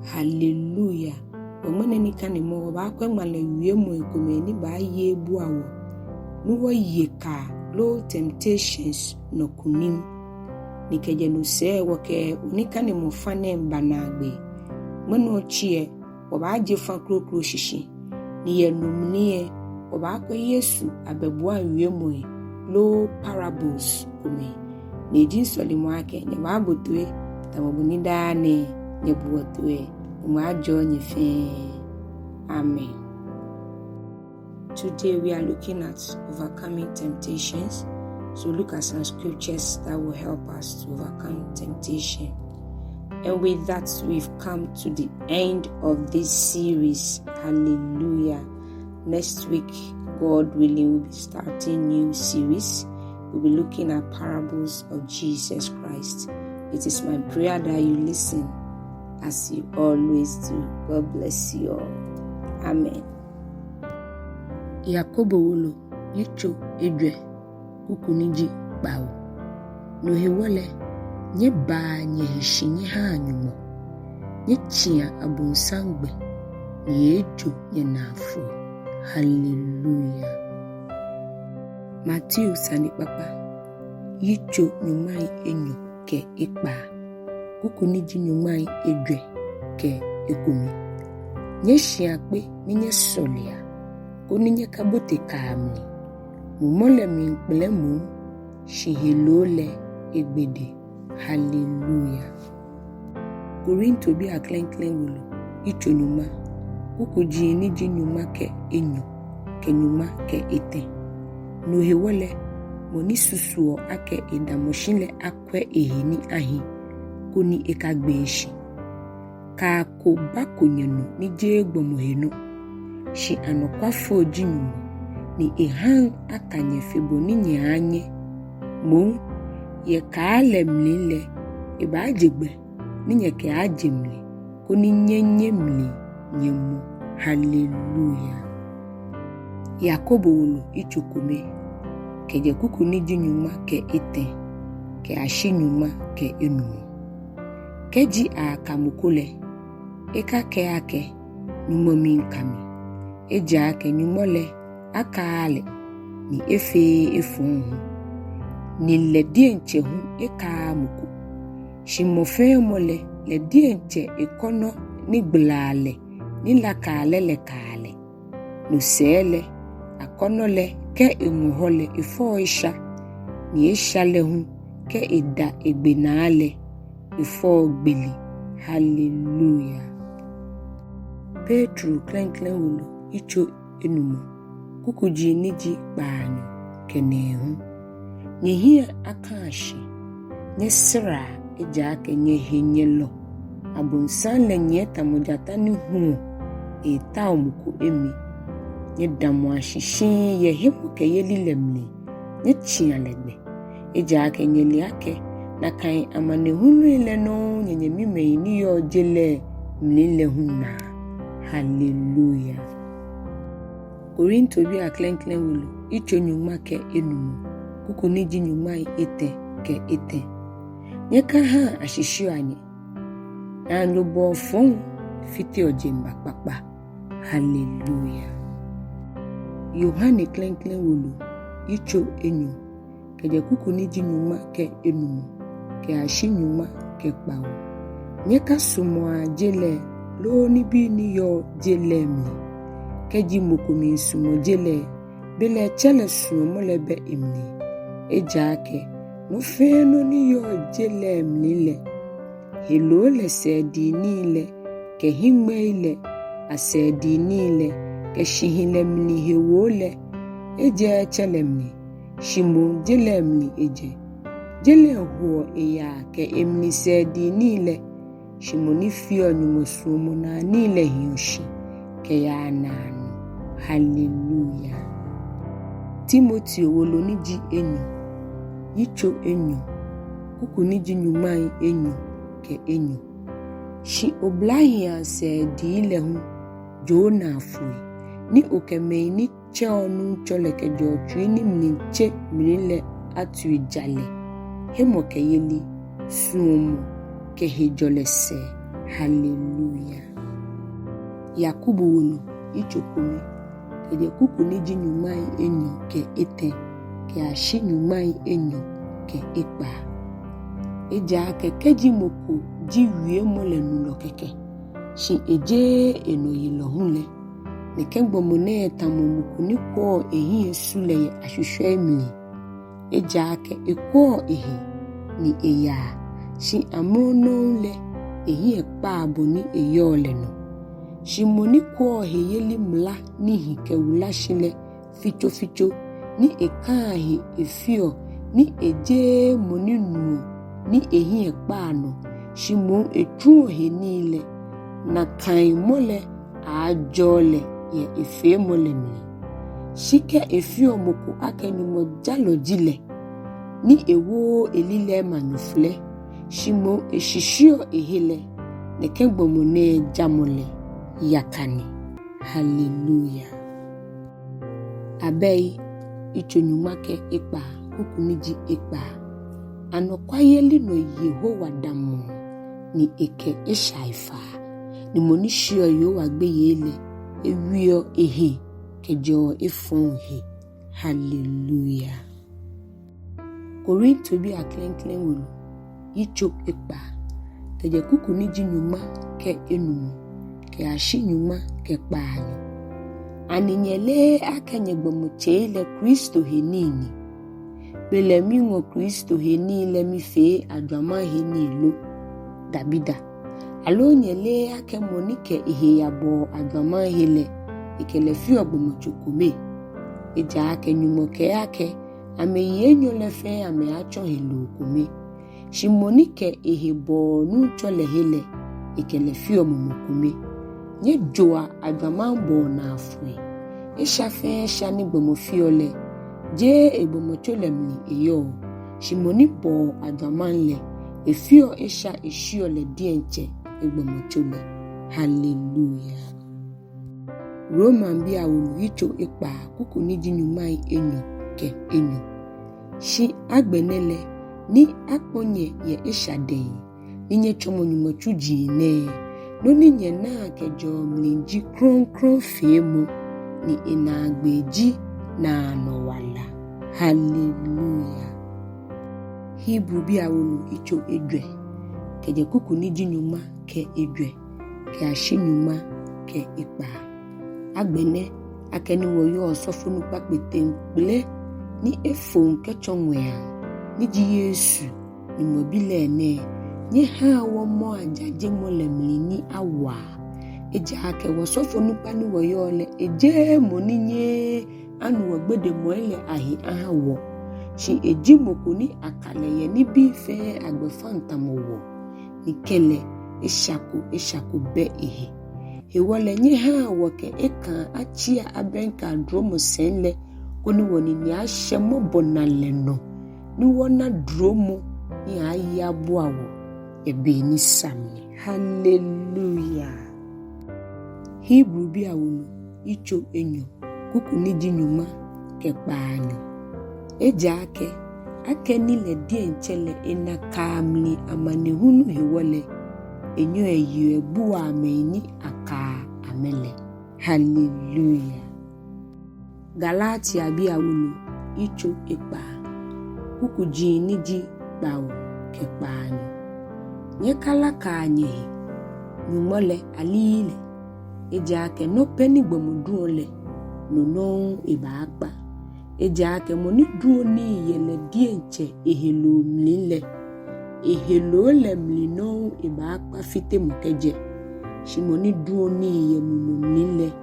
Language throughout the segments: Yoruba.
Hallelujah. Omane ni kane mo ba kwa mala wie mo ekomeni ba ye buawo. No ye ka low temptations no kunim. Nikeje no se woke unika ne mo fane banagbe. Mono chie oba je fa krokro shishi. Ni ye numnie oba kwa Yesu abebua wie mo low parables kumi. Ni jinsoli mo ake nye ba botwe tamobuni dane nye buotwe. Amen. Today we are looking at overcoming temptations. So look at some scriptures that will help us to overcome temptation. And with that, we've come to the end of this series. Hallelujah. Next week, God willing, we'll be starting new series. We'll be looking at parables of Jesus Christ. It is my prayer that you listen as you always do. God bless you all. Amen. Yakobo wolo yicho edwe kukuniji bawo. No hewole nye ba nye hishinye ha anyumo. Nye chia abunsangbe nye ejo nye nafu. Hallelujah. Matthew sani papa yicho nyumai enyo ke ikpa. Kukuniji nyumai edwe ke ekumi. Nye shiakpe ninye solia. Kuninye kabote kamni. Mumole minkple mu. Shihilole egbede. Hallelujah. Korinto bi aklenklen wulu. Icho nyuma. Kukuji niji nyuma ke enyo. Ke nyuma ke ete. Nuhewole. Moni susuo ake edamoshile akwe ehini ahi. Kuni ekagbeshi. Ka ko bako nyenu ni jego moheno. Shi anokwafo jinumo. Ni ehang akanye febo ni nyanye. Mo ye kaale mlile. Eba ajegbe. Ni nye ke ajemle. Kuni nyenye mli nyemu. Hallelujah. Yakobo wulu ichokome. Keje kuku ni jinyuma ke ete. Ke ashinyuma ke enumu. Keji akamukule. Eka ke ake numomi nkami. Eja ake numole akaale ni efe efunhu. Ni ledienche hu eka muku. Shimofe mole ledienche ekono ni gblale ni lakale lekale. Nusele akonole ke emuhole ifo isha. Ni ishale hu ke ida egbenale ifo gbeli. Hallelujah. Petru klenklen wulu icho enumu. Kukuji niji banyo kenehu. Nyehia akashi. Nyesira ejake nyehenyelo. Abunsanle nyeta mojata ni huo. Eta omuku emi. Nyedamu ashishi yehimu ke yelilemni. Nyechialegbe. Ejake nyeliake. Na kai amane hunu ile no nyenye mime ini yo jele mlile huna. Hallelujah. Korinto bi aklenklen wulu icho nyuma ke enumu. Kukuniji nyuma ete ke ete. Nyeka ha ashishu anye. Na nlobo fon fiti ojemba papa. Hallelujah. Yohane klenklen wulu icho enyu. Keje kukuniji nyuma ke enumu. Ke ashinyuma ke kpawo. Nyeka sumoa jele lo ni bi ni yo jele mi. Keji mukumi sumo jele bele chele sumo lebe imni. Ejake no feno ni yo jele mnile. Helo le sedi nile ke himwe ile asedi nile ke shihile mni hewole. Eje chele mni shimo jele mni eje. Jele huo eya ke emni sedi nile. Shimoni fio nyumosumo na nile hiyoshi. Ke ya nanu. Hallelujah. Timothy wolo niji enyo. Yicho enyo. Kuku niji nyumai enyo. Ke enyo. Shi oblahi anse di ile hu. Jona afui. Ni okeme ni che onu choleke jochu ni mniche mnile atu ijale. Hemo ke yeli suomo ke hejole se. Hallelujah. Yakubu wonu ichokumi kede kuku niji nyumai enyo ke ete ke ashi nyumai enyo ke ikpa. Eja ke keji moku ji wie mole nulo keke. Shi eje eno yilo hunle. Nekengbo mone tamomuku ni kwa ehi esule ya ashushe emili. Eja ke ekwa ehi ni eya. Shi amono le ehi ekpa aboni eyole no. Shi moni kwa heyeli mla ni hike ulashile ficho ni ekahi efio ni eje moni nuo ni ehi ekpa no. Shi mo etuo he nile na kai mole ajole ya efe mole mle. Shike efio moku akenyumo jalo jile ni ewo elile manufle. Shimo eshishio ehile nekengbo mone jamole yakani. Hallelujah. Abei ichonyumake ikpa kukuniji ikpa. Anokwayeli no Yehowa damu ni eke eshaifa. Ni monishio yo wagbeyele ewio ehe kejo efonhe. Hallelujah. Korinto bi aklenklen wulu icho ikpa. Keje kukuniji nyuma ke enumu ke ashi nyuma ke kpanyo. Aninyele akenyegbomuchele Kristo henini. Bele mingo Kristo henile mife adwama henilo dabida. Alo nyele ake monike ihe yabo adwama hele ikele fio bomuchukume. Eja ake nyumoke ake ame yenyo lefe ame acho helo kume. Shimonike ihe bo nuchole hele ikele fio bomukume. Nye joa adwama bo na afwe. Eshafe shani bomufiole. Je ebomochole mli eyo. Shimoni bo adwamanle. Efio esha eshiole dienche ebomochole. Hallelujah. Roman bia wulu icho ikpa kukuniji nyumai enyo ke enyo. Shi agbenele ni akponye ye eshadei. Ninye chomo nyumochuji ne. Noni nye na kejo mlinji kron femo. Ni inagbeji na anowala. Hallelujah. Hebrew bia wulu icho edwe. Keje kukuniji nyuma ke edwe. Ke ashi nyuma ke ikpa. Agbene akeni woyo osofunu pakpete mple ni efo nke chonwea ni ji Yesu ni mobile ne ni ha wo mo ajaje molemli ni awa eja ake wo sofunu pani woyo le eje moninye anu ogbede moele ahi ahawo shi eji mokuni akale ye ni bi fe agbefanta mowo ni kele eshaku be ehe. Ewole nye ha woke eka achia abenka dromo senle koni woni ni ashe mobona leno ni wona dromo ni ayabu awo ebe ni sami. Hallelujah. Hebrew bi awulu icho enyo kukuniji nyuma ke kpanyo. Eja ake nile die nchele ena kamli amanehunu hewole enyo eyo ebu ameni aka amele. Hallelujah. Galatia bi awulu icho ikpa kukuji niji bawo ke kpanyo. Nyekala kanye nyumole alile eja ake no peni gbomudule no iba akpa. Eja ake moni duo ni yele dienche ehelo mlile. Ehelo le mlino iba akpa fite mukeje. Shimoni duo ni ye mumumlile.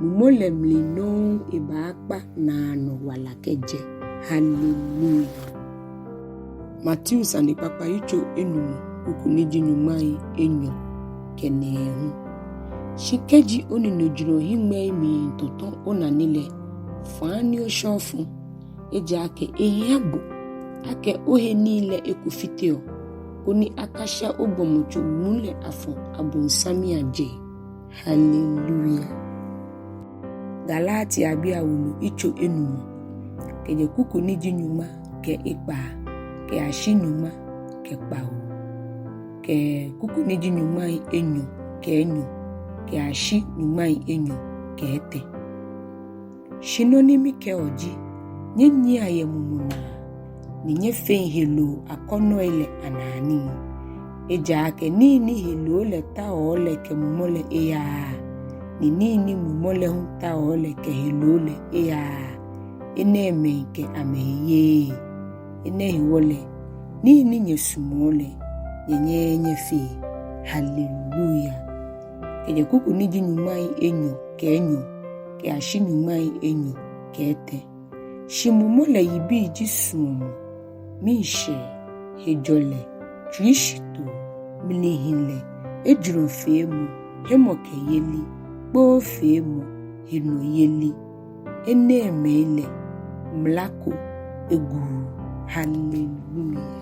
Mumole mlino iba akpa na ano wala keje. Hallelujah. Matthew sani papa icho enumu kukuniji nyumai enyo kenehu. Shikeji oni nojuro hime imi toton onanile. Fani o shofu. Eja ake ehiabu. Ake ohe nile ekufiteo. Oni akasha obomuchu mule afo abonsami aje. Hallelujah. Galatia bia wulu icho enumu. Keje kukuniji nyuma ke ikpa. Ke ashi nyuma ke kpao. ke kuku ne di nyuman enyo ke enyo ke ashi nyuman enyo ke ete shinonimi ke oji nyenyi ayemumuna ni nyefe helo akono ile anani eja ke nini helo le ta ole ke mumole eya ni nini mumole hunta ole ke helo le eya ene me ke ameye ene hiwole nini nyesumole nyefe hallelujah ke kuku ni di nyumai enyo ke ashi nyumai enyo ke ete shimumole yibi jisumu mishe hejole trishito milihile ejuru femu hemoke yeli bo femu hino yeli ene mele mlako egu hallelujah.